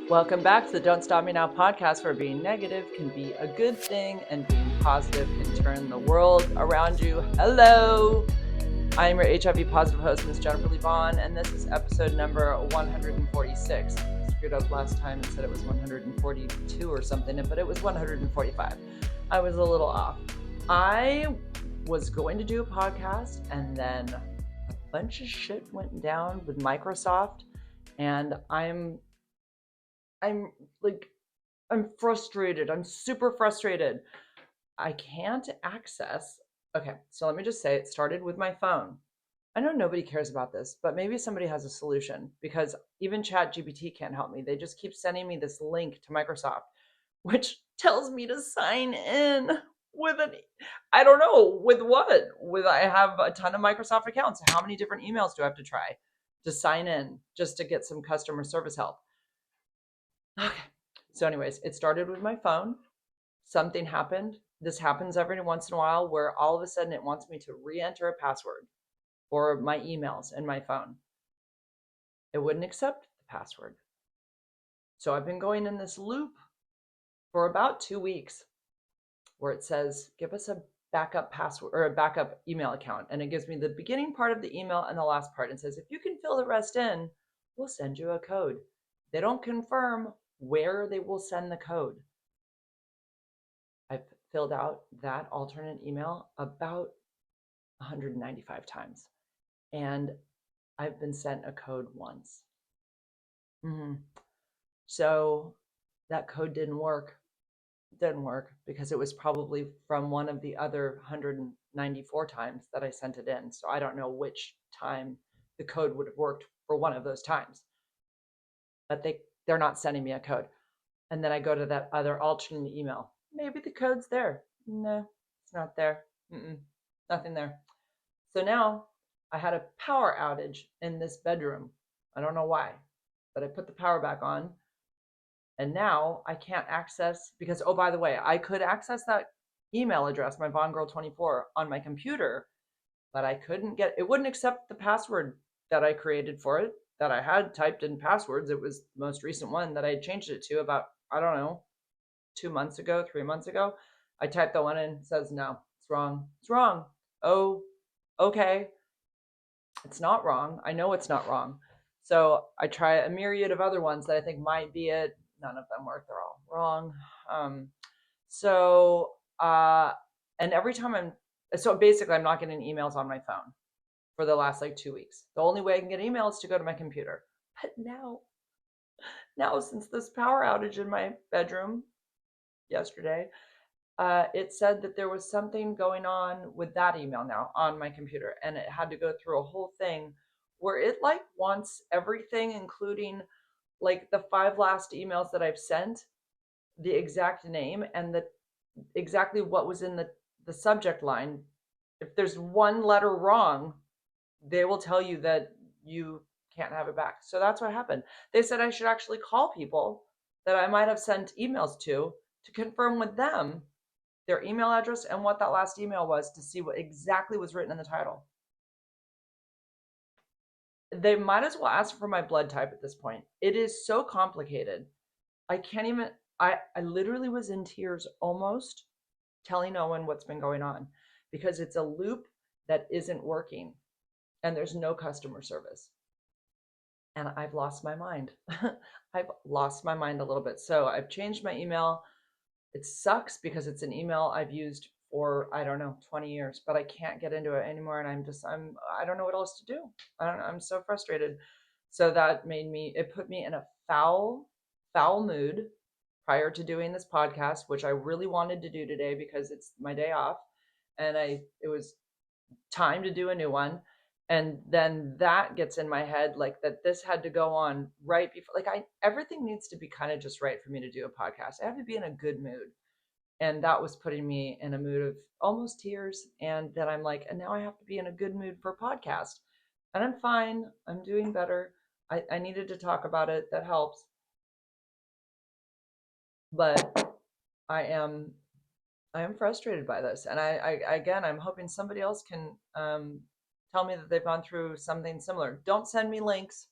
Welcome back to the Don't Stop Me Now podcast, where being negative can be a good thing and being positive can turn the world around you. Hello, I'm your HIV positive host, Ms. Jennifer Lee Vaughn, and this is episode number 146. I screwed up last time and said it was 142 or something, but it was 145. I was a little off. I was going to do a podcast, and then a bunch of shit went down with Microsoft, and I'm frustrated. I'm super frustrated. I can't access. Okay, so let me just say it started with my phone. I know nobody cares about this, but maybe somebody has a solution, because even ChatGPT can't help me. They just keep sending me this link to Microsoft, which tells me to sign in with I don't know, with what? I have a ton of Microsoft accounts. How many different emails do I have to try to sign in just to get some customer service help? Okay. So anyways, it started with my phone. Something happened. This happens every once in a while where all of a sudden it wants me to re-enter a password for my emails in my phone. It wouldn't accept the password. So I've been going in this loop for about 2 weeks where it says, give us a backup password or a backup email account. And it gives me the beginning part of the email and the last part. And says, if you can fill the rest in, we'll send you a code. They don't confirm where they will send the code. I've filled out that alternate email about 195 times, and I've been sent a code once. So that code didn't work. Didn't work because it was probably from one of the other 194 times that I sent it in. So I don't know which time the code would have worked for one of those times. But they're not sending me a code. And then I go to that other alternate email. Maybe the code's there. No, it's not there. Nothing there. So now I had a power outage in this bedroom. I don't know why, but I put the power back on. And now I can't access, because, oh, by the way, I could access that email address, my BondGirl24, on my computer, but I couldn't get, it wouldn't accept the password that I created for it, that I had typed in passwords. It was the most recent one that I changed it to about, I don't know, 2 months ago, 3 months ago. I typed that one in, it says, no, it's wrong. It's wrong. Oh, okay. It's not wrong. I know it's not wrong. So I try a myriad of other ones that I think might be it. None of them work. They're all wrong. And every time so basically I'm not getting emails on my phone for the last 2 weeks. The only way I can get emails is to go to my computer. But now since this power outage in my bedroom yesterday, it said that there was something going on with that email now on my computer, and it had to go through a whole thing where it wants everything, including the 5 last emails that I've sent, the exact name, and exactly what was in the subject line. If there's one letter wrong, they will tell you that you can't have it back. So that's what happened. They said I should actually call people that I might have sent emails to confirm with them their email address and what that last email was, to see what exactly was written in the title. They might as well ask for my blood type at this point. It is so complicated. I can't even, I literally was in tears almost telling Owen what's been going on, because it's a loop that isn't working and there's no customer service. And I've lost my mind. I've lost my mind a little bit. So I've changed my email. It sucks because it's an email I've used for, I don't know, 20 years, but I can't get into it anymore. And I don't know what else to do. I'm so frustrated. So that it put me in a foul mood prior to doing this podcast, which I really wanted to do today because it's my day off. And it was time to do a new one. And then that gets in my head, that this had to go on right before, everything needs to be kind of just right for me to do a podcast. I have to be in a good mood. And that was putting me in a mood of almost tears. And then I'm and now I have to be in a good mood for a podcast. And I'm fine. I'm doing better. I needed to talk about it. That helps. But I am frustrated by this. And I'm hoping somebody else can tell me that they've gone through something similar. Don't send me links.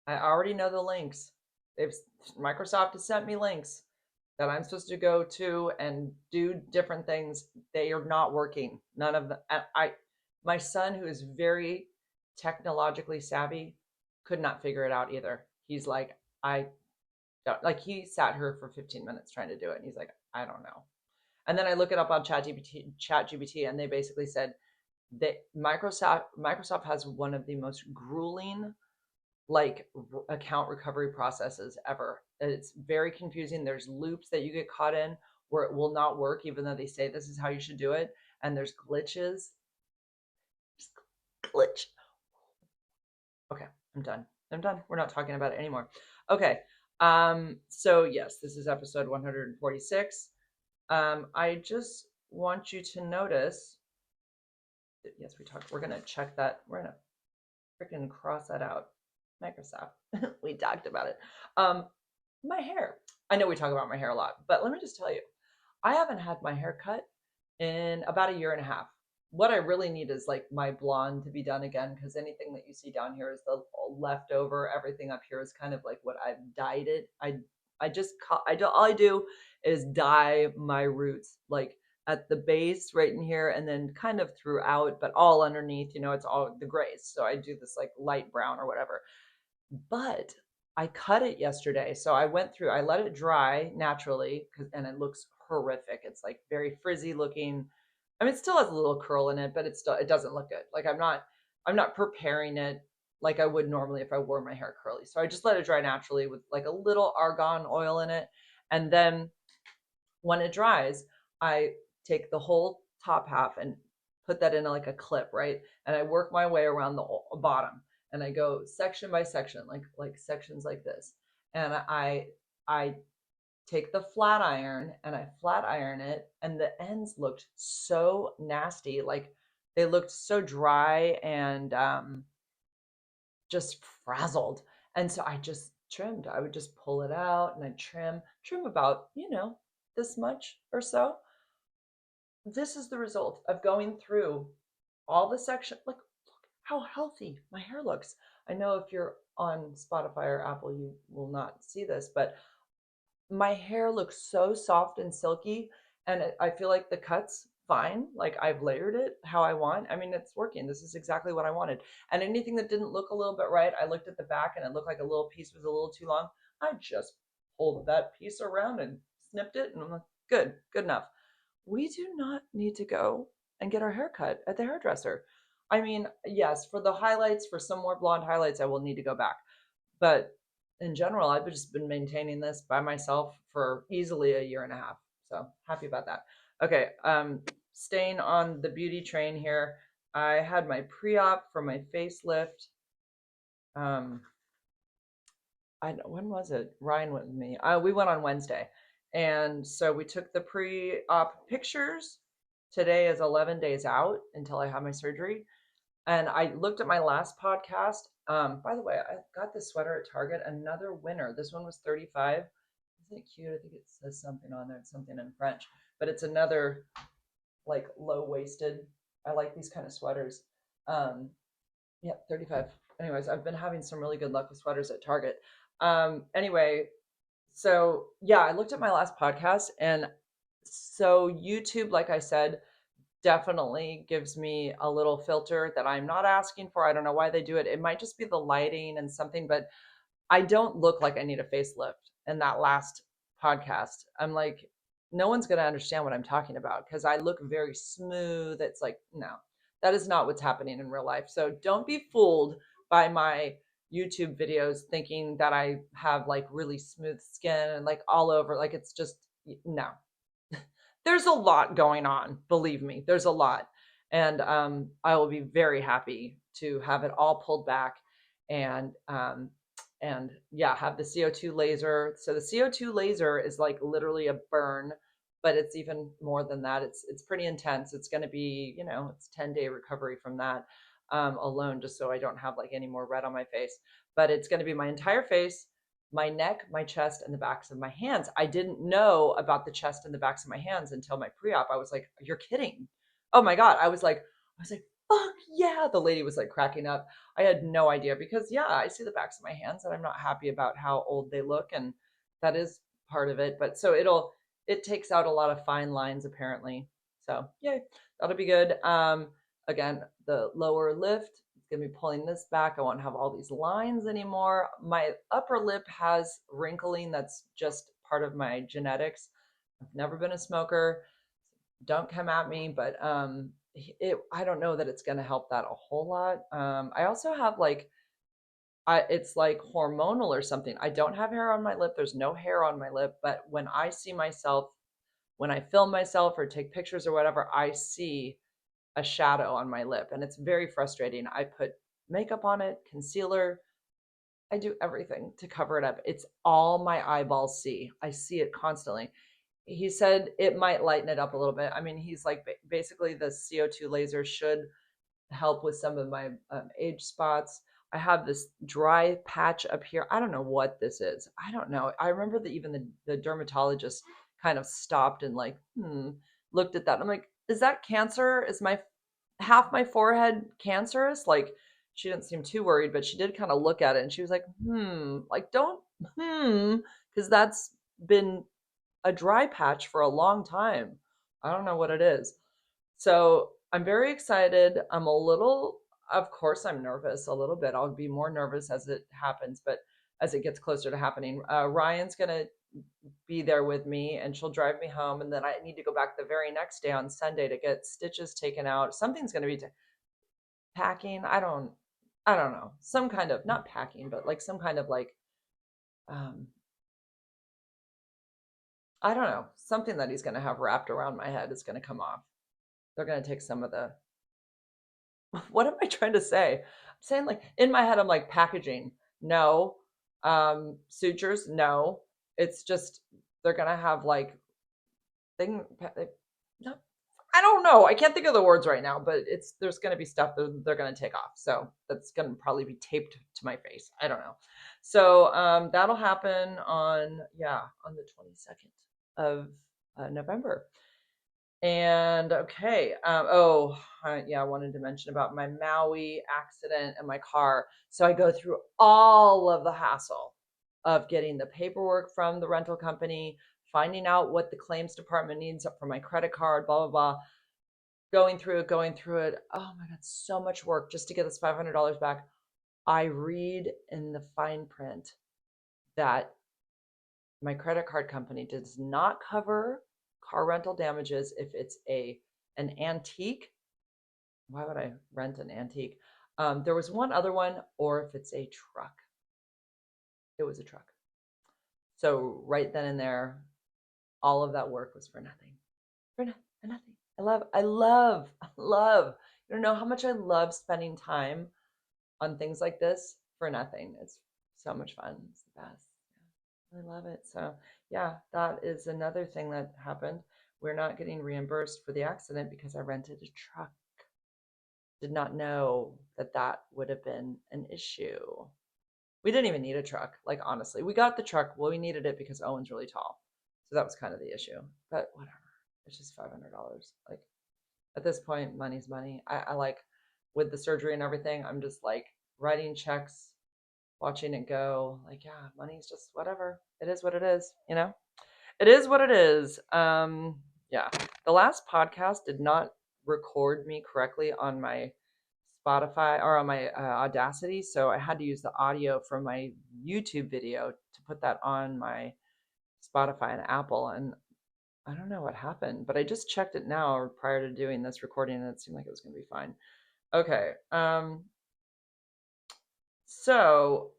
I already know the links. they've Microsoft has sent me links that I'm supposed to go to and do different things. They are not working. None of them. My son, who is very technologically savvy, could not figure it out either. He's like, I don't like. He sat here for 15 minutes trying to do it, and he's like, I don't know. And then I look it up on ChatGPT, and they basically said that Microsoft has one of the most grueling like account recovery processes ever. It's very confusing. There's loops that you get caught in where it will not work, even though they say this is how you should do it. And there's glitches. Glitch. Okay, I'm done. I'm done. We're not talking about it anymore. Okay. So yes, this is episode 146. I just want you to notice that, yes, we're gonna check that. We're gonna freaking cross that out. Microsoft. We talked about it. My hair. I know we talk about my hair a lot, but let me just tell you, I haven't had my hair cut in about a year and a half. What I really need is like my blonde to be done again, because anything that you see down here is the leftover. Everything up here is kind of like what I've dyed it. All I do is dye my roots like at the base right in here and then kind of throughout, but all underneath, it's all the grays. So I do this like light brown or whatever. But I cut it yesterday. So I let it dry naturally and it looks horrific. It's like very frizzy looking. I mean, it still has a little curl in it, but it doesn't look good. Like I'm not preparing it like I would normally if I wore my hair curly. So I just let it dry naturally with like a little argan oil in it. And then when it dries, I take the whole top half and put that in like a clip, right? And I work my way around the bottom and I go section by section, like sections like this. And I take the flat iron and I flat iron it, and the ends looked so nasty, like they looked so dry and just frazzled. And so I just trimmed. I would just pull it out and I'd trim about, this much or so. This is the result of going through all the section. Look how healthy my hair looks. I know if you're on Spotify or Apple, you will not see this, but my hair looks so soft and silky, and I feel like the cut's fine. Like I've layered it how I want. I mean, it's working. This is exactly what I wanted. And anything that didn't look a little bit right, I looked at the back and it looked like a little piece was a little too long. I just pulled that piece around and snipped it, and I'm like, good enough. We do not need to go and get our hair cut at the hairdresser. I mean, yes, for the highlights, for some more blonde highlights, I will need to go back. But in general, I've just been maintaining this by myself for easily a year and a half. So happy about that. Okay, staying on the beauty train here. I had my pre-op for my facelift. When was it? Ryan went with me. We went on Wednesday. And so we took the pre-op pictures. Today is 11 days out until I have my surgery. And I looked at my last podcast. By the way, I got this sweater at Target, another winner. This one was 35. Isn't it cute? I think it says something on there. It's something in French, but it's another like low-waisted. I like these kind of sweaters. Yeah, 35. Anyways, I've been having some really good luck with sweaters at Target. Anyway, so yeah, I looked at my last podcast, and so YouTube, like I said, definitely gives me a little filter that I'm not asking for. I don't know why they do it. It might just be the lighting and something, but I don't look like I need a facelift in that last podcast. I'm like, no one's going to understand what I'm talking about because I look very smooth. It's like, no, that is not what's happening in real life. So don't be fooled by my YouTube videos thinking that I have like really smooth skin and like all over. Like it's just, no, there's a lot going on. Believe me, there's a lot. And I will be very happy to have it all pulled back and yeah, have the CO2 laser. So the CO2 laser is like literally a burn, but it's even more than that. It's pretty intense. It's going to be, it's 10-day recovery from that alone, just so I don't have like any more red on my face. But it's going to be my entire face, my neck, my chest, and the backs of my hands. I didn't know about the chest and the backs of my hands until my pre-op. I was like, you're kidding. Oh my God. I was like, fuck yeah. The lady was like cracking up. I had no idea because, yeah, I see the backs of my hands and I'm not happy about how old they look. And that is part of it. But so it takes out a lot of fine lines apparently. So, yay, that'll be good. Again, the lower lift, it's going to be pulling this back. I won't have all these lines anymore. My upper lip has wrinkling. That's just part of my genetics. I've never been a smoker. Don't come at me, but I don't know that it's going to help that a whole lot. I also have like it's like hormonal or something. I don't have hair on my lip. There's no hair on my lip, but when I see myself, when I film myself or take pictures or whatever, I see a shadow on my lip, and it's very frustrating. I put makeup on it, concealer. I do everything to cover it up. It's all my eyeballs see. I see it constantly. He said it might lighten it up a little bit. I mean, he's like basically the CO2 laser should help with some of my age spots. I have this dry patch up here. I don't know what this is. I don't know. I remember that even the dermatologist kind of stopped and like, looked at that. I'm like, is that cancer? Is my half my forehead cancerous? Like, she didn't seem too worried, but she did kind of look at it and she was like, like don't, because that's been a dry patch for a long time. I don't know what it is. So I'm very excited. I'm a little, of course, I'm nervous a little bit. I'll be more nervous as it happens, but as it gets closer to happening, Ryan's going to be there with me and she'll drive me home. And then I need to go back the very next day on Sunday to get stitches taken out. Something's going to be packing. I don't know. Some kind of, not packing, but like some kind of like, um, I don't know, something that he's going to have wrapped around my head is going to come off. They're going to take some of the, what am I trying to say? I'm saying like in my head, I'm like packaging. No. Sutures. No. It's just, they're going to have like thing. No, I don't know. I can't think of the words right now, but there's going to be stuff that they're going to take off. So that's going to probably be taped to my face. I don't know. So that'll happen on the 22nd of November. And okay, I wanted to mention about my Maui accident and my car. So I go through all of the hassle of getting the paperwork from the rental company, finding out what the claims department needs for my credit card, blah blah blah. Going through it. Oh my God, so much work just to get this $500 back. I read in the fine print that my credit card company does not cover car rental damages if it's an antique. Why would I rent an antique? There was one other one, or if it's a truck. It was a truck. So right then and there, all of that work was for nothing. For nothing. I love. You don't know how much I love spending time on things like this for nothing. It's so much fun. It's the best. I love it. So, yeah, that is another thing that happened. We're not getting reimbursed for the accident because I rented a truck. Did not know that that would have been an issue. We didn't even need a truck. Like, honestly, we got the truck. Well, we needed it because Owen's really tall. So that was kind of the issue. But whatever. It's just $500. Like, at this point, money's money. I like, with the surgery and everything, I'm just like writing checks, watching it go. Like, yeah, money's just whatever. It is what it is, you know? It is what it is. Yeah. The last podcast did not record me correctly on my Spotify or on my Audacity, so I had to use the audio from my YouTube video to put that on my Spotify and Apple, and I don't know what happened, but I just checked it now prior to doing this recording, and it seemed like it was going to be fine. Okay. So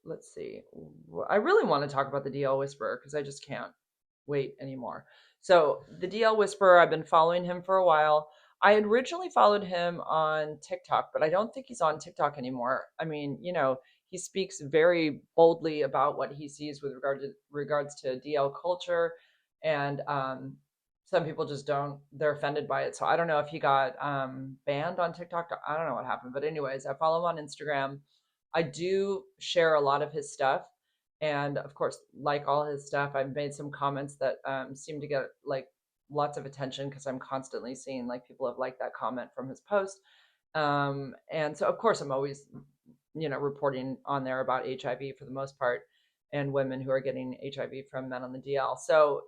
let's see. I really want to talk about the DL Whisperer because I just can't wait anymore. So the DL Whisperer, I've been following him for a while. I had originally followed him on TikTok, but I don't think he's on TikTok anymore. I mean, he speaks very boldly about what he sees with regards to DL culture, and some people just don't. They're offended by it. So I don't know if he got banned on TikTok. I don't know what happened, but anyways, I follow him on Instagram. I do share a lot of his stuff. And of course, like all his stuff, I've made some comments that seem to get like lots of attention because I'm constantly seeing like people have liked that comment from his post. And so of course I'm always, reporting on there about HIV for the most part, and women who are getting HIV from men on the DL. So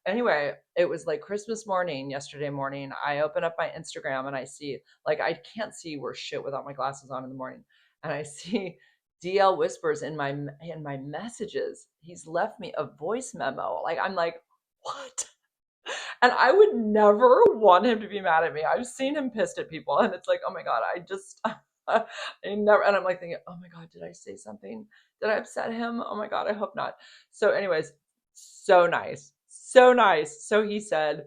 anyway, it was like Christmas morning, yesterday morning. I open up my Instagram and I see, like, I can't see worth shit without my glasses on in the morning, and I see DL whispers in my messages. He's left me a voice memo. Like, I'm like, what? And I would never want him to be mad at me. I've seen him pissed at people, and it's like, oh my God, I just, I never, and I'm like thinking, oh my God, did I say something? Did I upset him? Oh my God, I hope not. So, anyways, so nice. So nice. So he said,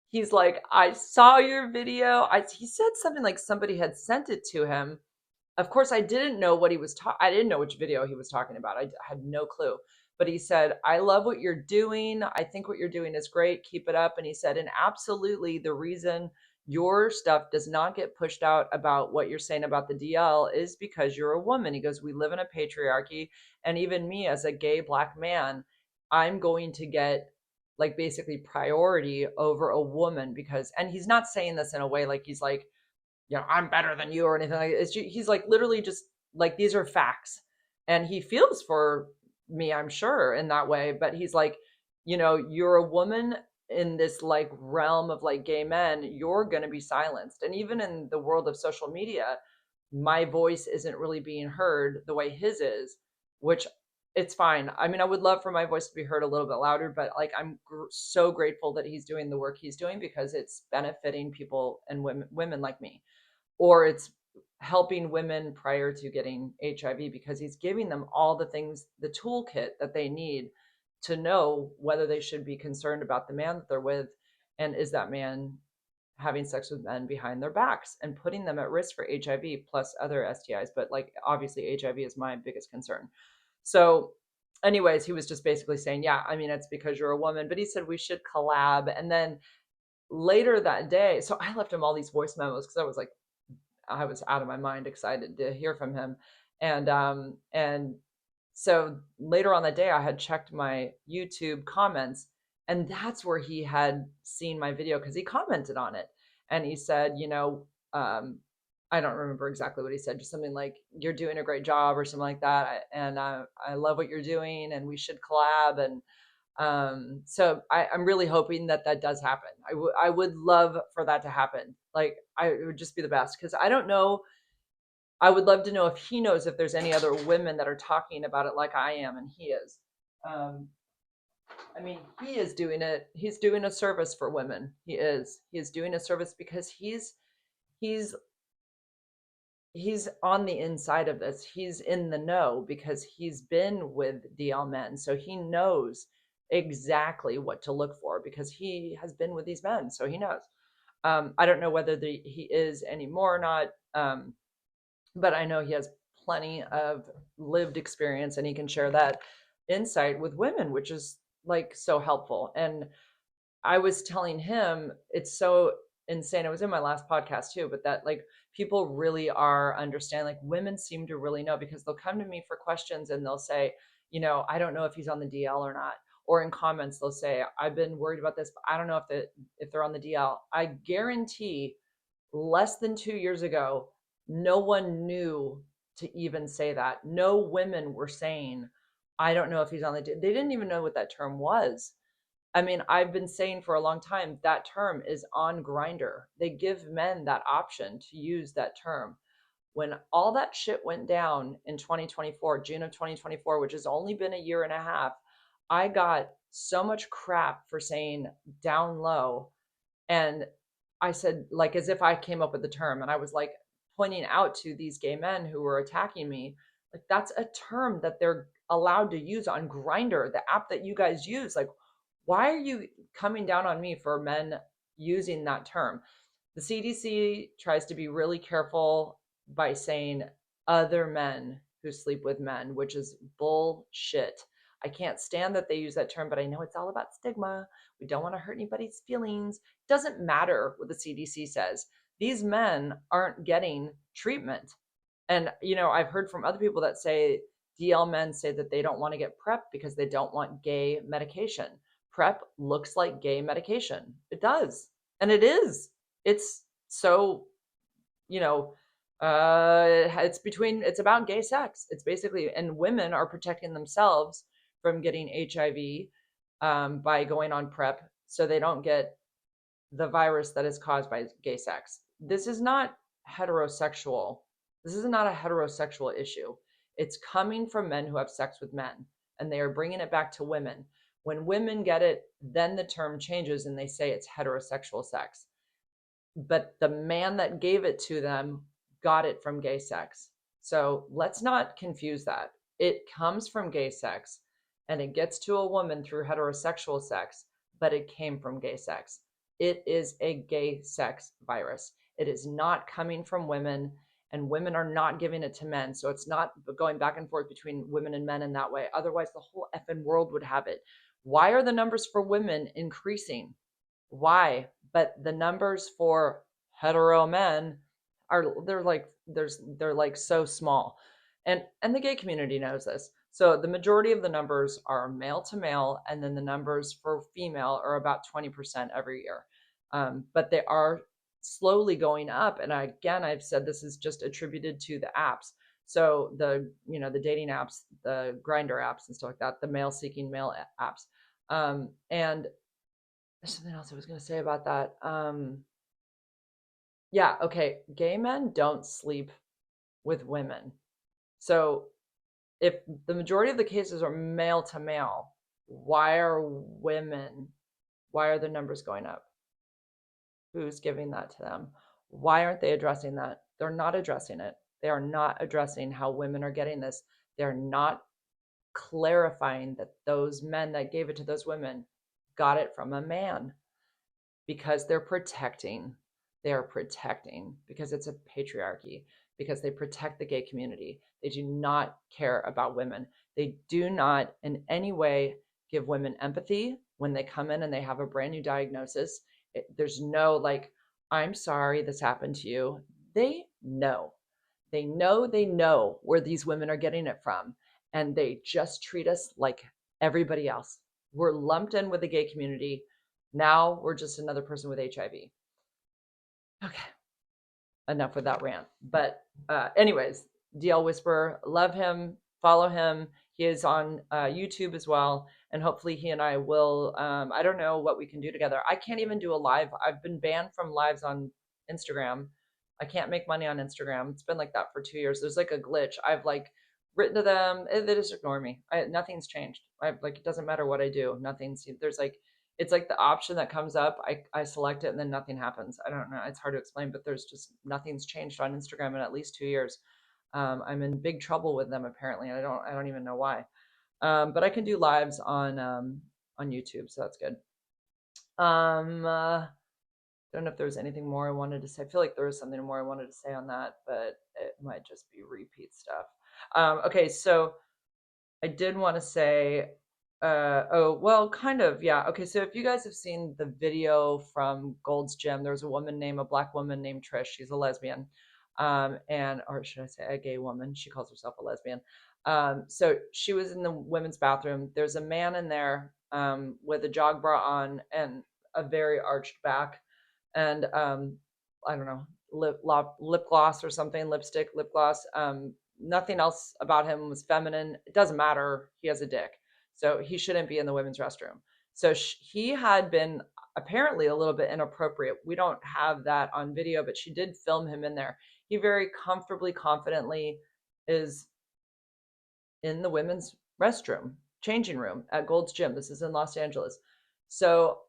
he's like, I saw your video. He said something like somebody had sent it to him. Of course, I didn't know what he was talking. I didn't know which video he was talking about. I had no clue. But he said, I love what you're doing. I think what you're doing is great. Keep it up. And he said, and absolutely the reason your stuff does not get pushed out about what you're saying about the DL is because you're a woman. He goes, we live in a patriarchy. And even me as a gay Black man, I'm going to get, like, basically priority over a woman because, and he's not saying this in a way like he's like, I'm better than you or anything like that. He's like literally just like, these are facts. And he feels for me, I'm sure, in that way. But he's like, you're a woman in this like realm of like gay men, you're going to be silenced. And even in the world of social media, my voice isn't really being heard the way his is, which it's fine. I mean, I would love for my voice to be heard a little bit louder, but like I'm so grateful that he's doing the work he's doing because it's benefiting people and women like me, or it's helping women prior to getting HIV because he's giving them all the things, the toolkit that they need to know whether they should be concerned about the man that they're with, and is that man having sex with men behind their backs and putting them at risk for HIV plus other STIs. But like obviously HIV is my biggest concern. So anyways, he was just basically saying, yeah, I mean, it's because you're a woman, but he said we should collab. And then later that day, so I left him all these voice memos because I was out of my mind excited to hear from him. And so later on that day I had checked my YouTube comments, and that's where he had seen my video because he commented on it. And he said, I don't remember exactly what he said, just something like, you're doing a great job or something like that. And I love what you're doing and we should collab. And so I'm really hoping that that does happen. I would love for that to happen. Like, it would just be the best because I don't know. I would love to know if he knows if there's any other women that are talking about it like I am, and he is. Um, I mean, he is doing it. He's doing a service for women. He is. He is doing a service because he's he's on the inside of this. He's in the know because he's been with DL men. So he knows exactly what to look for because he has been with these men. So he knows. I don't know whether he is anymore or not. But I know he has plenty of lived experience and he can share that insight with women, which is like so helpful. And I was telling him it's so insane. It was in my last podcast too, but that like people really are understanding. Like women seem to really know because they'll come to me for questions and they'll say, I don't know if he's on the DL or not. Or in comments, they'll say, I've been worried about this, but I don't know if they're on the DL. I guarantee less than 2 years ago, no one knew to even say that. No women were saying, I don't know if he's on the DL. They didn't even know what that term was. I mean, I've been saying for a long time that term is on Grindr. They give men that option to use that term. When all that shit went down in 2024, June of 2024, which has only been a year and a half, I got so much crap for saying down low. And I said, like, as if I came up with the term, and I was like pointing out to these gay men who were attacking me, like, that's a term that they're allowed to use on Grindr, the app that you guys use. Like, why are you coming down on me for men using that term? The CDC tries to be really careful by saying other men who sleep with men, which is bullshit. I can't stand that they use that term, but I know it's all about stigma. We don't want to hurt anybody's feelings. It doesn't matter what the CDC says. These men aren't getting treatment. And, I've heard from other people that say DL men say that they don't want to get PrEP because they don't want gay medication. PrEP looks like gay medication. It does. And it is. It's so you know, it's about gay sex. It's basically, and women are protecting themselves from getting HIV by going on PrEP so they don't get the virus that is caused by gay sex. This is not heterosexual. This is not a heterosexual issue. It's coming from men who have sex with men, and they are bringing it back to women. When women get it, then the term changes and they say it's heterosexual sex. But the man that gave it to them got it from gay sex. So let's not confuse that. It comes from gay sex and it gets to a woman through heterosexual sex, but it came from gay sex. It is a gay sex virus. It is not coming from women, and women are not giving it to men. So it's not going back and forth between women and men in that way. Otherwise, the whole effing world would have it. Why are the numbers for women increasing? Why? But the numbers for hetero men are they're like so small. And the gay community knows this. So the majority of the numbers are male to male, and then the numbers for female are about 20% every year. But they are slowly going up. And again, I've said this is just attributed to the apps. So the dating apps, the grinder apps and stuff like that, the male seeking male apps. And there's something else I was going to say about that. Yeah, okay. Gay men don't sleep with women. So if the majority of the cases are male to male, why are the numbers going up? Who's giving that to them? Why aren't they addressing that? They're not addressing it. They are not addressing how women are getting this. They're not clarifying that those men that gave it to those women got it from a man because they are protecting because it's a patriarchy, because they protect the gay community. They do not care about women. They do not in any way give women empathy when they come in and they have a brand new diagnosis. There's no like, I'm sorry this happened to you. They know where these women are getting it from, and they just treat us like everybody else. We're lumped in with the gay community. Now we're just another person with HIV. Okay, enough with that rant. But anyways, DL Whisperer, love him, follow him. He is on YouTube as well, and hopefully he and I will. I don't know what we can do together. I can't even do a live. I've been banned from lives on Instagram. I can't make money on Instagram. It's been like that for 2 years. There's like a glitch. I've like written to them. They just ignore me. Nothing's changed. Like it doesn't matter what I do. Nothing's there's like it's like the option that comes up. I select it and then nothing happens. I don't know. It's hard to explain, but there's just nothing's changed on Instagram in at least 2 years. I'm in big trouble with them apparently. I don't even know why. But I can do lives on YouTube, so that's good. Don't know if there was anything more I wanted to say. I feel like there was something more I wanted to say on that, but it might just be repeat stuff. Okay, so I did want to say, oh, well, kind of, yeah. Okay, so if you guys have seen the video from Gold's Gym, there's a black woman named Trish. She's a lesbian, or should I say a gay woman? She calls herself a lesbian. So she was in the women's bathroom. There's a man in there with a jog bra on and a very arched back, and I don't know, lip gloss or something, lip gloss. Nothing else about him was feminine. It doesn't matter. He has a dick. So he shouldn't be in the women's restroom. So he had been apparently a little bit inappropriate. We don't have that on video, but she did film him in there. He very comfortably, confidently is in the women's restroom, changing room at Gold's Gym. This is in Los Angeles. So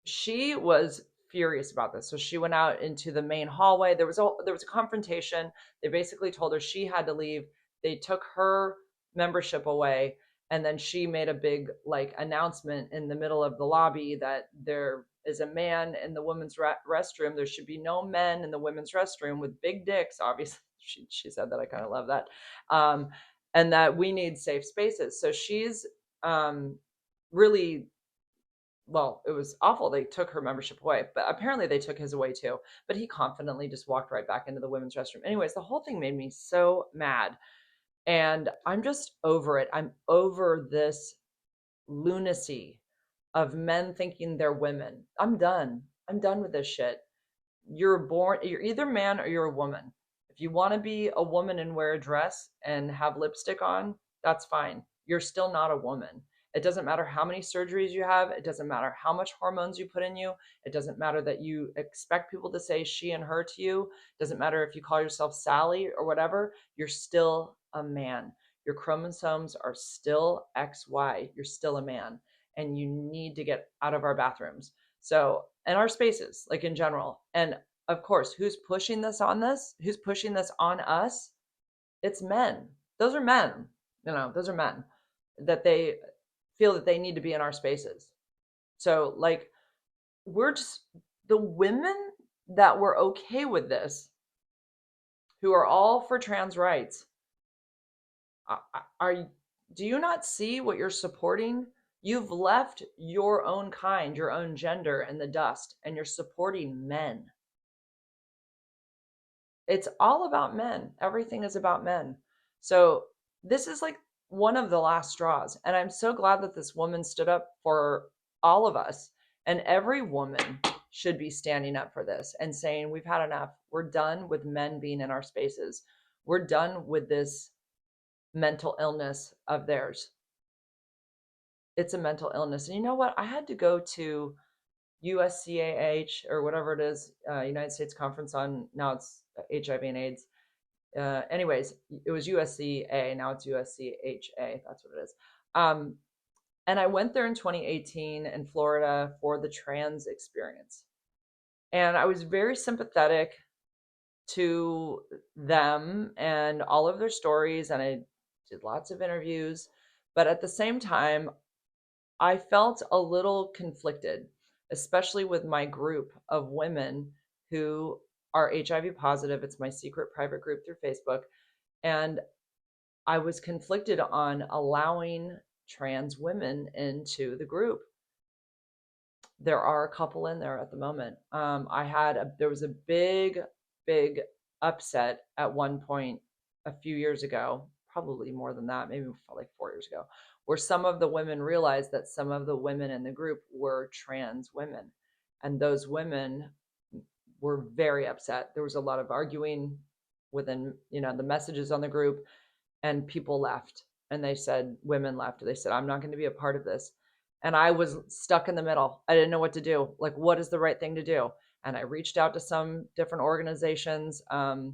she was furious about this. So she went out into the main hallway. There was a confrontation. They basically told her she had to leave. They took her membership away, and then she made a big like announcement in the middle of the lobby that there is a man in the women's restroom. There should be no men in the women's restroom with big dicks. Obviously, she said that. I kind of love that. And that we need safe spaces. So she's really, well, it was awful. They took her membership away, but apparently they took his away too. But he confidently just walked right back into the women's restroom. Anyways, the whole thing made me so mad. And I'm just over it. I'm over this lunacy of men thinking they're women. I'm done. I'm done with this shit. you're either man or you're a woman. If you want to be a woman and wear a dress and have lipstick on, that's fine. You're still not a woman. It doesn't matter how many surgeries you have. It doesn't matter how much hormones you put in you. It doesn't matter that you expect people to say she and her to you. It doesn't matter if you call yourself Sally or whatever. You're still a man. Your chromosomes are still XY. You're still a man. And you need to get out of our bathrooms. So, and our spaces, like in general. And of course, who's pushing this on this? Who's pushing this on us? It's men. Those are men. Those are men that they feel that they need to be in our spaces. So, like, we're just the women that were okay with this, who are all for trans rights. Are do you not see what you're supporting? You've left your own kind, your own gender in the dust, and you're supporting men. It's all about men. Everything is about men. So this is like one of the last straws. And I'm so glad that this woman stood up for all of us. And every woman should be standing up for this and saying, we've had enough. We're done with men being in our spaces. We're done with this mental illness of theirs. It's a mental illness. And you know what? I had to go to USCAH or whatever it is, United States Conference on, now it's HIV and AIDS. Anyways, it was USCA, now it's USCHA. That's what it is. And I went there in 2018 in Florida for the trans experience. And I was very sympathetic to them and all of their stories. And I did lots of interviews. But at the same time, I felt a little conflicted, especially with my group of women who are HIV positive. It's my secret private group through Facebook. And I was conflicted on allowing trans women into the group. There are a couple in there at the moment. There was a big upset at one point a few years ago, probably more than that, maybe like 4 years ago, where some of the women realized that some of the women in the group were trans women. And those women were very upset. There was a lot of arguing within, the messages on the group, and people left. And they said, women left. They said, I'm not going to be a part of this. And I was stuck in the middle. I didn't know what to do. Like, what is the right thing to do? And I reached out to some different organizations. I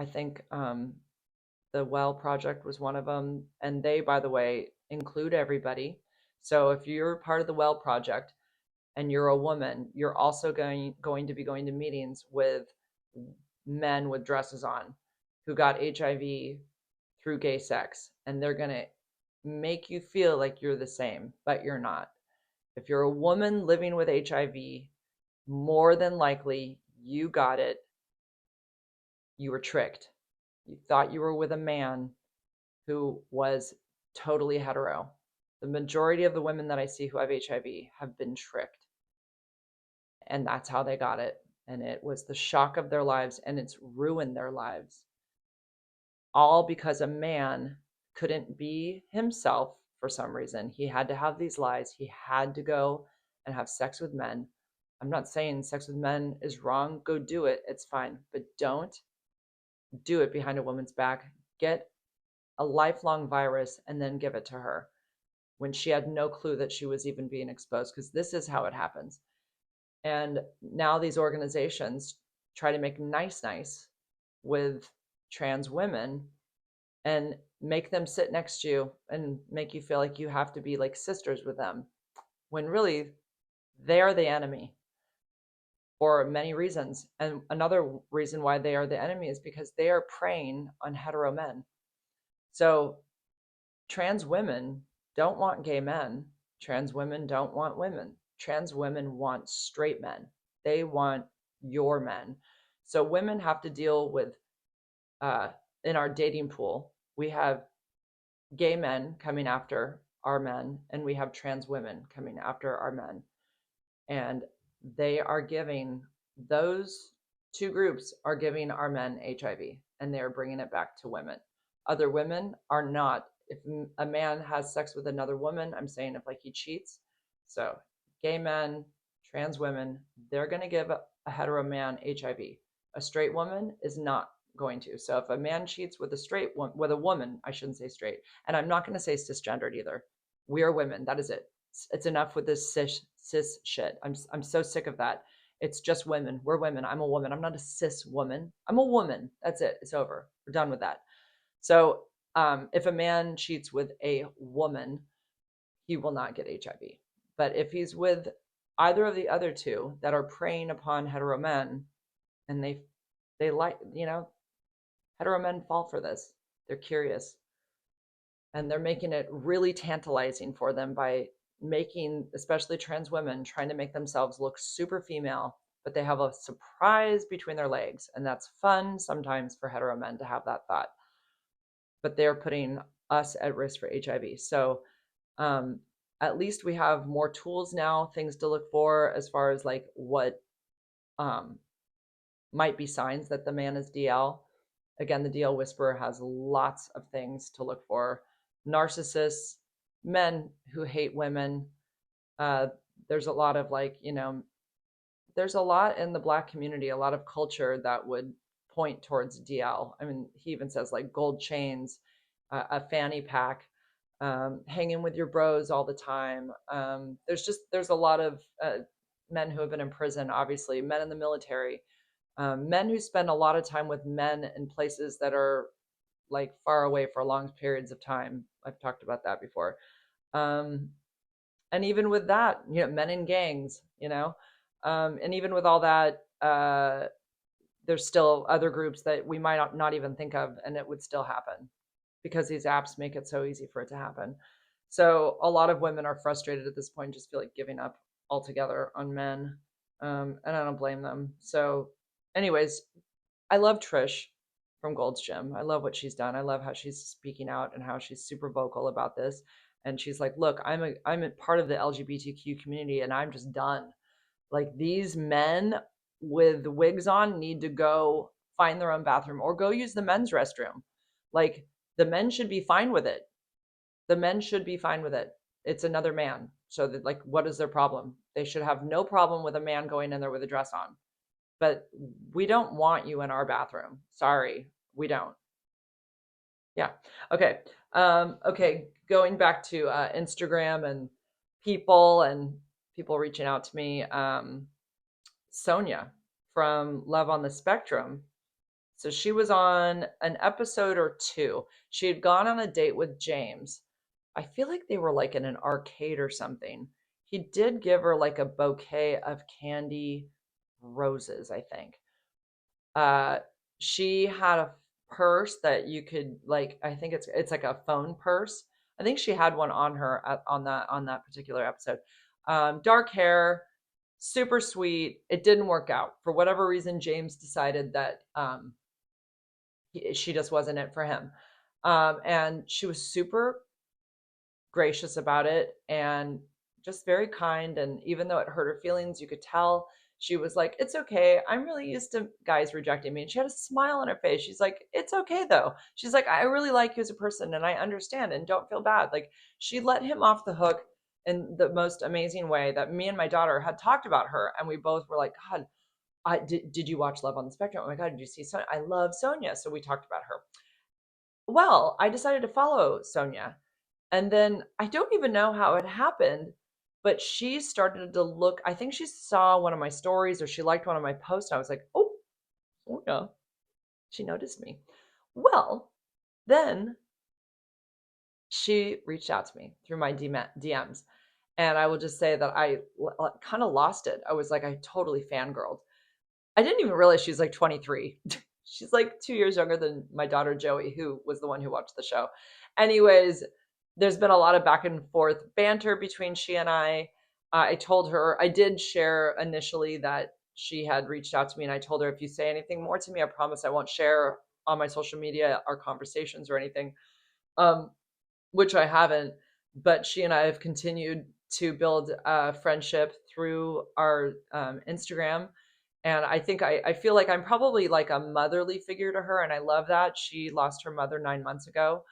think the Well Project was one of them. And they, by the way, include everybody. So if you're part of the Well Project and you're a woman, you're also going to be going to meetings with men with dresses on who got HIV through gay sex. And they're going to make you feel like you're the same, but you're not. If you're a woman living with HIV, more than likely you got it. You were tricked. You thought you were with a man who was totally hetero. The majority of the women that I see who have HIV have been tricked. And that's how they got it. And it was the shock of their lives, and it's ruined their lives. All because a man couldn't be himself for some reason. He had to have these lies. He had to go and have sex with men. I'm not saying sex with men is wrong. Go do it. It's fine. But don't do it behind a woman's back. Get a lifelong virus and then give it to her when she had no clue that she was even being exposed, because this is how it happens. And now these organizations try to make nice with trans women and make them sit next to you and make you feel like you have to be like sisters with them, when really they are the enemy for many reasons. And another reason why they are the enemy is because they are preying on hetero men. So trans women don't want gay men. Trans women don't want women. Trans women want straight men. They want your men. So women have to deal with, in our dating pool, we have gay men coming after our men, and we have trans women coming after our men. And those two groups are giving our men HIV, and they are bringing it back to women. Other women are not. If a man has sex with another woman, I'm saying if like he cheats. So gay men, trans women, they're going to give a hetero man HIV. A straight woman is not going to. So if a man cheats with with a woman, I shouldn't say straight, and I'm not going to say cisgendered either. We are women. That is it. It's enough with this cis shit. I'm so sick of that. It's just women. We're women. I'm a woman. I'm not a cis woman. I'm a woman. That's it. It's over. We're done with that. So if a man cheats with a woman, he will not get HIV. But if he's with either of the other two that are preying upon hetero men, and they like, hetero men fall for this. They're curious, and they're making it really tantalizing for them by making, especially trans women, trying to make themselves look super female, but they have a surprise between their legs, and that's fun sometimes for hetero men to have that thought. But they're putting us at risk for HIV. So um, at least we have more tools now, things to look for as far as like what um, might be signs that the man is DL. Again, the DL Whisperer has lots of things to look for. Narcissists, men who hate women. Uh, there's a lot of like, there's a lot in the Black community, a lot of culture that would point towards DL. I mean, he even says like gold chains, a fanny pack, hanging with your bros all the time. There's a lot of men who have been in prison, obviously, men in the military, men who spend a lot of time with men in places that are like far away for long periods of time. I've talked about that before. Um, and even with that, men in gangs, and even with all that, there's still other groups that we might not even think of, and it would still happen because these apps make it so easy for it to happen. So a lot of women are frustrated at this point, just feel like giving up altogether on men, and I don't blame them. So, anyways, I love Trish from Gold's Gym. I love what she's done. I love how she's speaking out and how she's super vocal about this. And she's like, "Look, I'm a part of the LGBTQ community, and I'm just done. Like these men with wigs on need to go find their own bathroom or go use the men's restroom. Like the men should be fine with it. The men should be fine with it. It's another man. So that, like, what is their problem? They should have no problem with a man going in there with a dress on. But we don't want you in our bathroom. Sorry, we don't." Yeah. Okay. Okay. Going back to Instagram and people reaching out to me. Sonia from Love on the Spectrum. So she was on an episode or two. She had gone on a date with James. I feel like they were like in an arcade or something. He did give her like a bouquet of candy roses, I think. Uh, she had a purse that you could like. I think it's like a phone purse. I think she had one on her on that particular episode. Dark hair, super sweet. It didn't work out for whatever reason. James decided that she just wasn't it for him, and she was super gracious about it and just very kind. And even though it hurt her feelings, you could tell she was like, "It's okay. I'm really used to guys rejecting me." And she had a smile on her face. She's like, "It's okay though." She's like, "I really like you as a person and I understand and don't feel bad." Like she let him off the hook in the most amazing way that me and my daughter had talked about her. And we both were like, "God, did you watch Love on the Spectrum? Oh my God, did you see Sonia? I love Sonia." So we talked about her. Well, I decided to follow Sonia. And then I don't even know how it happened, but she started to look. I think she saw one of my stories or she liked one of my posts. And I was like, "Oh, yeah." She noticed me. Well, then she reached out to me through my DMs. And I will just say that I kind of lost it. I was like, I totally fangirled. I didn't even realize she's like 23. She's like 2 years younger than my daughter Joey, who was the one who watched the show. Anyways, there's been a lot of back and forth banter between she and I. I told her, I did share initially that she had reached out to me, and I told her, if you say anything more to me, I promise I won't share on my social media our conversations or anything, which I haven't. But she and I have continued to build a friendship through our Instagram. And I think I feel like I'm probably like a motherly figure to her. And I love that. She lost her mother 9 months ago.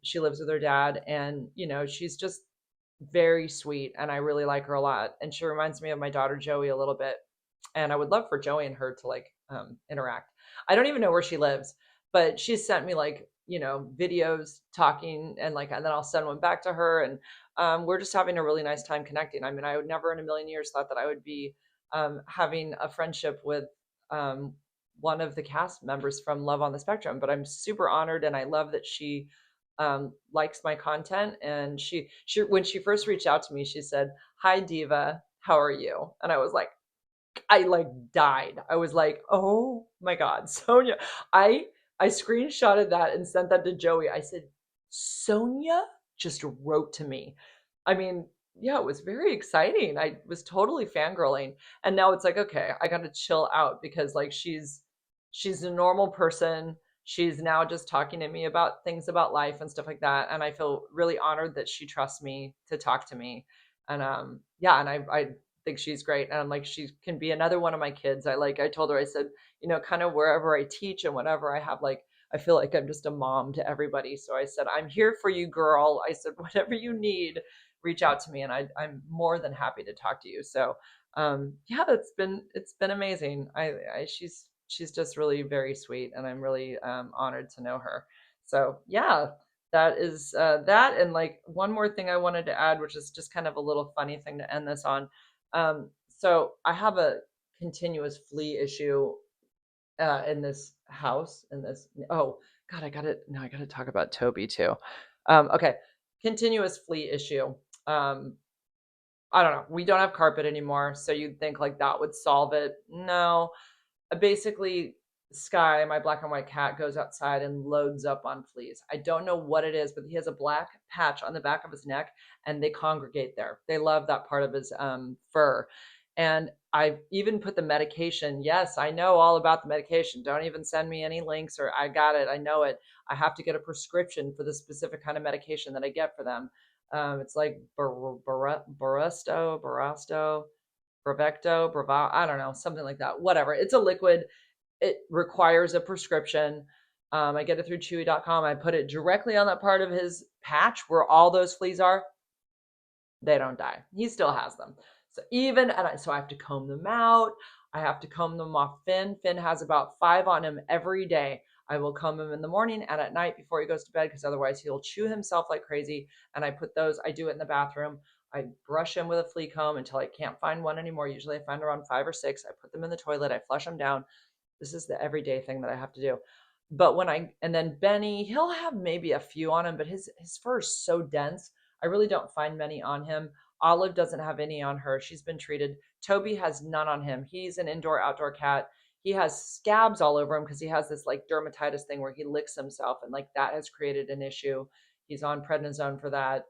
She lives with her dad, and she's just very sweet, and I really like her a lot. And she reminds me of my daughter Joey a little bit. And I would love for Joey and her to like interact. I don't even know where she lives, but she sent me like, videos talking, and then I'll send one back to her. And we're just having a really nice time connecting. I mean, I would never in a million years thought that I would be having a friendship with um, one of the cast members from Love on the Spectrum, but I'm super honored, and I love that she likes my content. And she when she first reached out to me, she said, "Hi Diva, how are you?" And I like died. I was like, "Oh my God, Sonia." I I screenshotted that and sent that to Joey. I said, "Sonia just wrote to me." I mean, yeah, it was very exciting. I was totally fangirling. And now it's like, okay, I got to chill out because like she's a normal person. She's now just talking to me about things about life and stuff like that. And I feel really honored that she trusts me to talk to me. And yeah, and I think she's great. And like she can be another one of my kids. I told her, I said, kind of wherever I teach and whatever I have, like I feel like I'm just a mom to everybody. So I said, I'm here for you, girl. I said, whatever you need, reach out to me, and I'm more than happy to talk to you. So yeah, it's been amazing. She's just really very sweet, and I'm really honored to know her. So yeah, that is that. And like one more thing I wanted to add, which is just kind of a little funny thing to end this on. So I have a continuous flea issue in this house. In this, oh God, I gotta talk about Toby too. Okay, continuous flea issue. Um, I don't know. We don't have carpet anymore, so you'd think like that would solve it. No, basically, Sky, my black and white cat, goes outside and loads up on fleas. I don't know what it is, but he has a black patch on the back of his neck, and they congregate there. They love that part of his fur. And I even put the medication. Yes, I know all about the medication. Don't even send me any links, or I got it. I know it. I have to get a prescription for the specific kind of medication that I get for them. It's like Barasto, Bravecto, Brava, I don't know, something like that. Whatever. It's a liquid. It requires a prescription. I get it through Chewy.com. I put it directly on that part of his patch where all those fleas are. They don't die. He still has them. So I have to comb them out. I have to comb them off Finn. Finn has about 5 on him every day. I will comb him in the morning and at night before he goes to bed, because otherwise he'll chew himself like crazy. And I do it in the bathroom. I brush him with a flea comb until I can't find one anymore. Usually I find around 5 or 6. I put them in the toilet. I flush them down. This is the everyday thing that I have to do. But and then Benny, he'll have maybe a few on him, but his fur is so dense. I really don't find many on him. Olive doesn't have any on her. She's been treated. Toby has none on him. He's an indoor outdoor cat. He has scabs all over him because he has this like dermatitis thing where he licks himself, and like that has created an issue. He's on prednisone for that.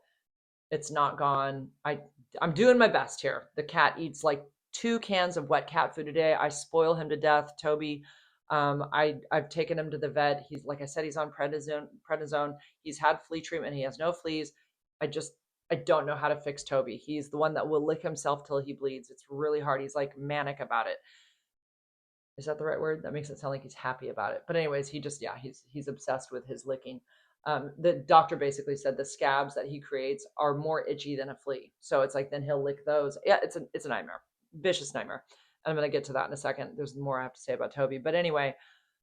It's not gone. I'm doing my best here. The cat eats like 2 cans of wet cat food a day. I spoil him to death. Toby, I've taken him to the vet. He's, like I said, he's on prednisone. He's had flea treatment. He has no fleas. I just I don't know how to fix Toby. He's the one that will lick himself till he bleeds. It's really hard. He's like manic about it. Is that the right word? That makes it sound like he's happy about it. But anyways, yeah, he's obsessed with his licking. The doctor basically said the scabs that he creates are more itchy than a flea. So it's like then he'll lick those. Yeah, it's a nightmare, vicious nightmare. And I'm gonna get to that in a second. There's more I have to say about Toby, but anyway,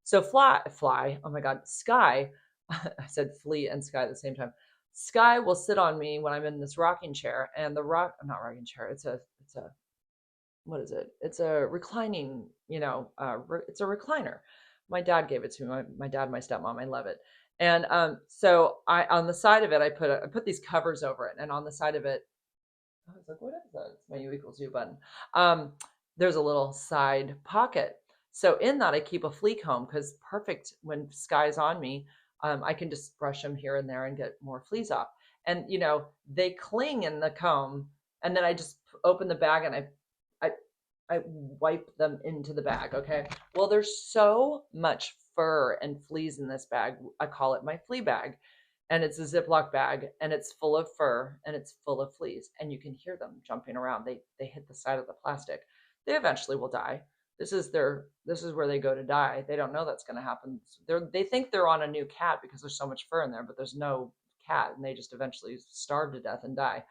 so fly. Oh my God, Sky. I said flea and Sky at the same time. Sky will sit on me when I'm in this rocking chair, and I'm not rocking chair. It's a what is it? It's a reclining, it's a recliner. My dad gave it to me. My dad, my stepmom. I love it. And so I on the side of it, I put these covers over it, and on the side of it, I was like, what is that? It's my U equals U button. There's a little side pocket. So in that, I keep a flea comb because perfect when Sky's on me, I can just brush them here and there and get more fleas off. And they cling in the comb, and then I just open the bag and I I wipe them into the bag. Okay. Well, there's so much fur and fleas in this bag. I call it my flea bag. And it's a Ziploc bag, and it's full of fur and it's full of fleas. And you can hear them jumping around. They hit the side of the plastic. They eventually will die. This is where they go to die. They don't know that's going to happen. They think they're on a new cat because there's so much fur in there, but there's no cat, and they just eventually starve to death and die.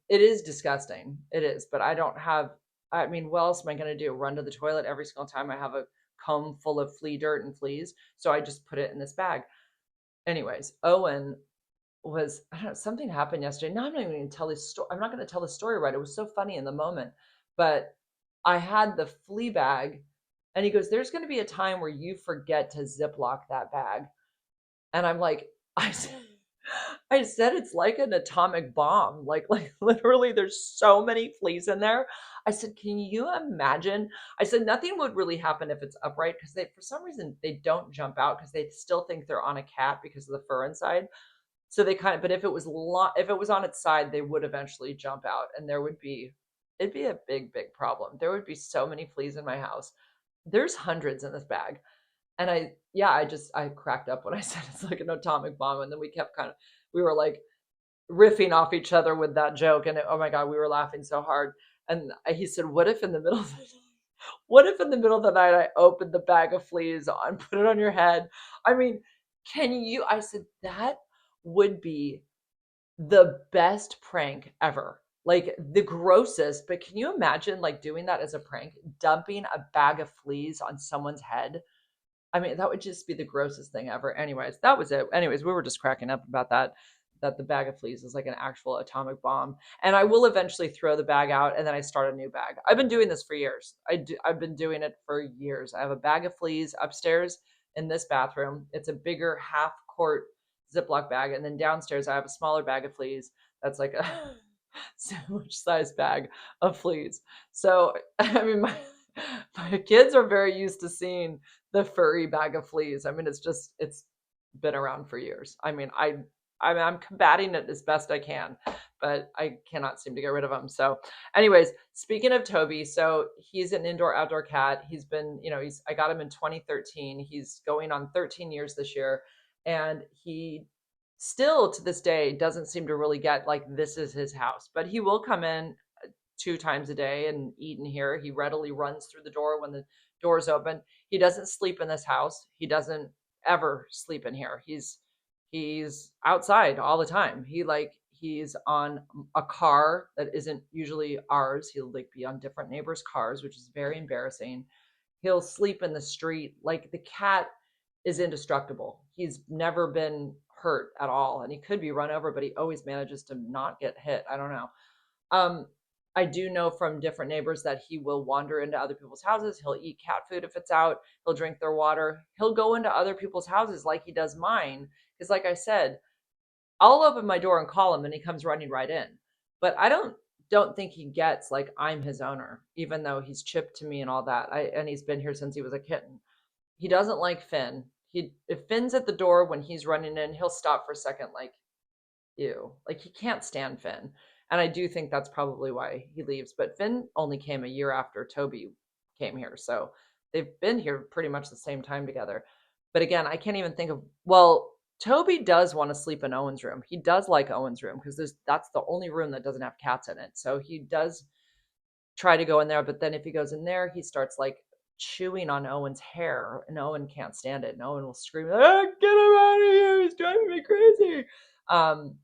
It is disgusting. It is, but I don't have I mean, what else am I going to do? Run to the toilet every single time I have a comb full of flea dirt and fleas? So I just put it in this bag. Anyways, Owen was, I don't know, something happened yesterday. Now I'm not even going to tell this story. I'm not going to tell the story right. It was so funny in the moment. But I had the flea bag and he goes, there's going to be a time where you forget to Ziploc that bag. And I'm like, I said it's like an atomic bomb. Like literally there's so many fleas in there. I said, can you imagine? I said nothing would really happen if it's upright because they for some reason they don't jump out because they still think they're on a cat because of the fur inside. So they kind of, but if it was on its side, they would eventually jump out and it'd be a big problem. There would be so many fleas in my house. There's hundreds in this bag. And I cracked up when I said it's like an atomic bomb. And then we were like riffing off each other with that joke. And oh my God, we were laughing so hard. And he said, what if in the middle of the night I opened the bag of fleas on, put it on your head? I mean, I said, that would be the best prank ever. Like the grossest, but can you imagine like doing that as a prank, dumping a bag of fleas on someone's head? I mean, that would just be the grossest thing ever. Anyways, that was it. Anyways, we were just cracking up about that the bag of fleas is like an actual atomic bomb. And I will eventually throw the bag out and then I start a new bag. I've been doing this for years. I've been doing it for years. I have a bag of fleas upstairs in this bathroom. It's a bigger half quart Ziploc bag. And then downstairs, I have a smaller bag of fleas. That's like a sandwich sized bag of fleas. So, I mean, my kids are very used to seeing the furry bag of fleas. I mean, it's been around for years. I'm combating it as best I can, but I cannot seem to get rid of them. So, anyways, speaking of Toby, so he's an indoor outdoor cat. He's been, I got him in 2013. He's going on 13 years this year, and he still to this day doesn't seem to really get like this is his house, but he will come in 2 times a day and eat in here. He readily runs through the door when the door's open. He doesn't sleep in this house. He doesn't ever sleep in here. He's outside all the time. He's on a car that isn't usually ours. He'll like be on different neighbors' cars, which is very embarrassing. He'll sleep in the street. Like the cat is indestructible. He's never been hurt at all. And he could be run over, but he always manages to not get hit. I don't know. Um, I do know from different neighbors that he will wander into other people's houses. He'll eat cat food if it's out. He'll drink their water. He'll go into other people's houses like he does mine. Because, like I said, I'll open my door and call him, and he comes running right in. But I don't think he gets like I'm his owner, even though he's chipped to me and all that. And he's been here since he was a kitten. He doesn't like Finn. If Finn's at the door when he's running in, he'll stop for a second, like ew. Like he can't stand Finn. And I do think that's probably why he leaves. But Finn only came a year after Toby came here. So they've been here pretty much the same time together. But again, I can't even think of, well, Toby does want to sleep in Owen's room. He does like Owen's room because that's the only room that doesn't have cats in it. So he does try to go in there, but then if he goes in there, he starts like chewing on Owen's hair, and Owen can't stand it. And Owen will scream, ah, get him out of here! He's driving me crazy.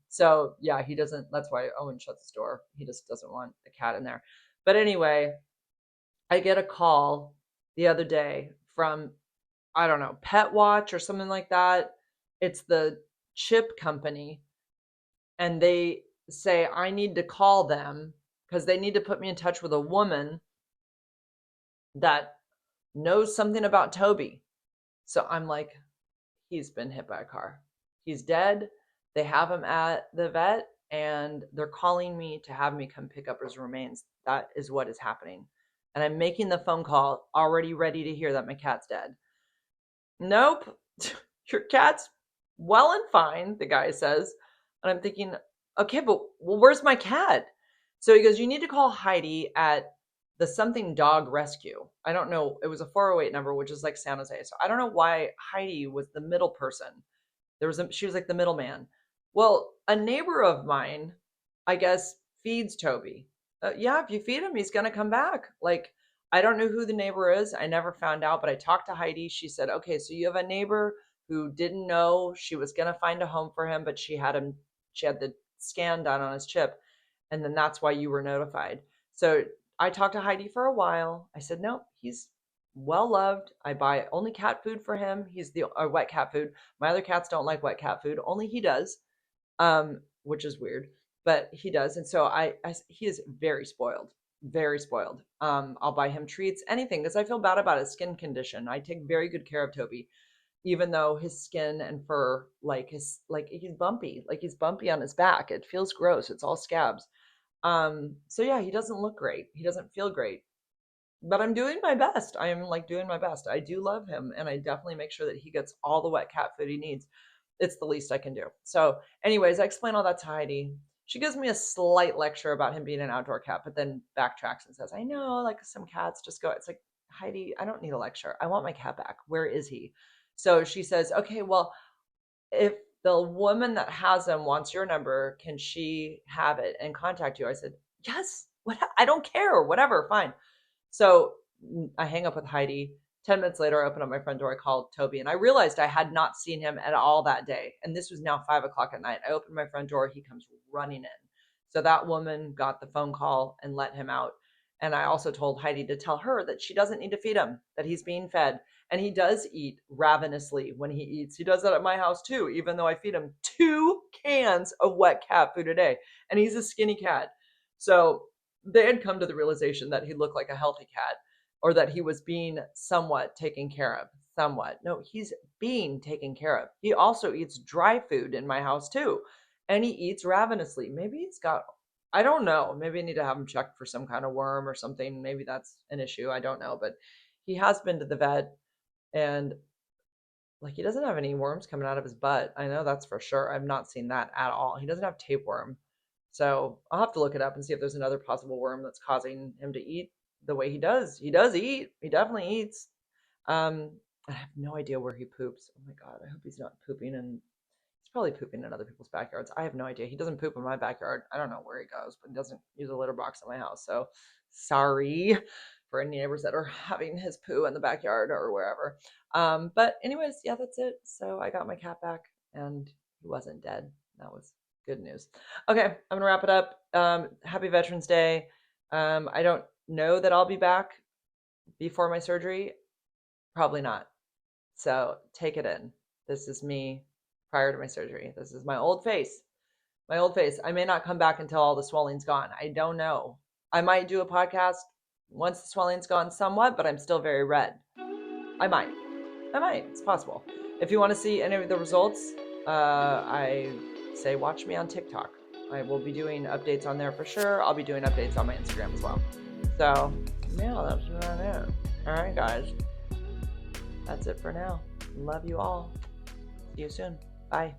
So yeah, he doesn't. That's why Owen shuts his door. He just doesn't want the cat in there. But anyway, I get a call the other day from I don't know, Pet Watch or something like that. It's the chip company, and they say I need to call them because they need to put me in touch with a woman that knows something about Toby. So I'm like, he's been hit by a car. He's dead. They have him at the vet and they're calling me to have me come pick up his remains. That is what is happening. And I'm making the phone call already ready to hear that my cat's dead. Nope. Your cat's well and fine, the guy says. And I'm thinking, okay, but well, where's my cat? So he goes, you need to call Heidi at the something dog rescue. I don't know. It was a 408 number, which is like San Jose. So I don't know why Heidi was the middle person. She was like the middleman. Well, a neighbor of mine, I guess, feeds Toby. Yeah, if you feed him, he's gonna come back. Like, I don't know who the neighbor is. I never found out, but I talked to Heidi. She said, okay, so you have a neighbor who didn't know she was gonna find a home for him, but she had the scan done on his chip, and then that's why you were notified. So I talked to Heidi for a while. I said, nope, he's well loved. I buy only cat food for him. He's the wet cat food. My other cats don't like wet cat food. Only he does, which is weird, but he does. And so he is very spoiled, very spoiled. I'll buy him treats, anything, because I feel bad about his skin condition. I take very good care of Toby, even though his skin and fur, like he's bumpy on his back. It feels gross. It's all scabs. So yeah, he doesn't look great. He doesn't feel great, but I'm doing my best. I am like doing my best. I do love him, and I definitely make sure that he gets all the wet cat food he needs. It's the least I can do. So, anyways, I explain all that to Heidi. She gives me a slight lecture about him being an outdoor cat, but then backtracks and says, I know, like some cats just go. It's like, Heidi, I don't need a lecture. I want my cat back. Where is he? So she says, okay, well, if the woman that has him wants your number, can she have it and contact you? I said, yes. What? I don't care. Whatever. Fine. So I hang up with Heidi. 10 minutes later, I open up my front door. I called Toby, and I realized I had not seen him at all that day. And this was now 5 o'clock at night. I open my front door. He comes running in. So that woman got the phone call and let him out. And I also told Heidi to tell her that she doesn't need to feed him, that he's being fed. And he does eat ravenously when he eats. He does that at my house too, even though I feed him 2 cans of wet cat food a day. And he's a skinny cat. So they had come to the realization that he looked like a healthy cat, or that he was being somewhat taken care of. Somewhat. No, he's being taken care of. He also eats dry food in my house too. And he eats ravenously. Maybe he's got, I don't know. Maybe I need to have him checked for some kind of worm or something. Maybe that's an issue. I don't know. But he has been to the vet, and like he doesn't have any worms coming out of his butt. I know that's for sure. I've not seen that at all. He doesn't have tapeworm. So I'll have to look it up and see if there's another possible worm that's causing him to eat the way he does. He does eat. He definitely eats. I have no idea where he poops. Oh my God. I hope he's not pooping, and he's probably pooping in other people's backyards. I have no idea. He doesn't poop in my backyard. I don't know where he goes, but he doesn't use a litter box at my house. So sorry for any neighbors that are having his poo in the backyard or wherever. But anyways, yeah, that's it. So I got my cat back, and he wasn't dead. That was good news. Okay, I'm gonna wrap it up. Happy Veterans Day. I don't know that I'll be back before my surgery. Probably not. So take it in. This is me prior to my surgery. This is my old face. My old face. I may not come back until all the swelling's gone. I don't know. I might do a podcast once the swelling's gone somewhat, but I'm still very red. I might. It's possible. If you want to see any of the results, I say watch me on TikTok. I will be doing updates on there for sure. I'll be doing updates on my Instagram as well. So, yeah, that's about it. All right, guys. That's it for now. Love you all. See you soon. Bye.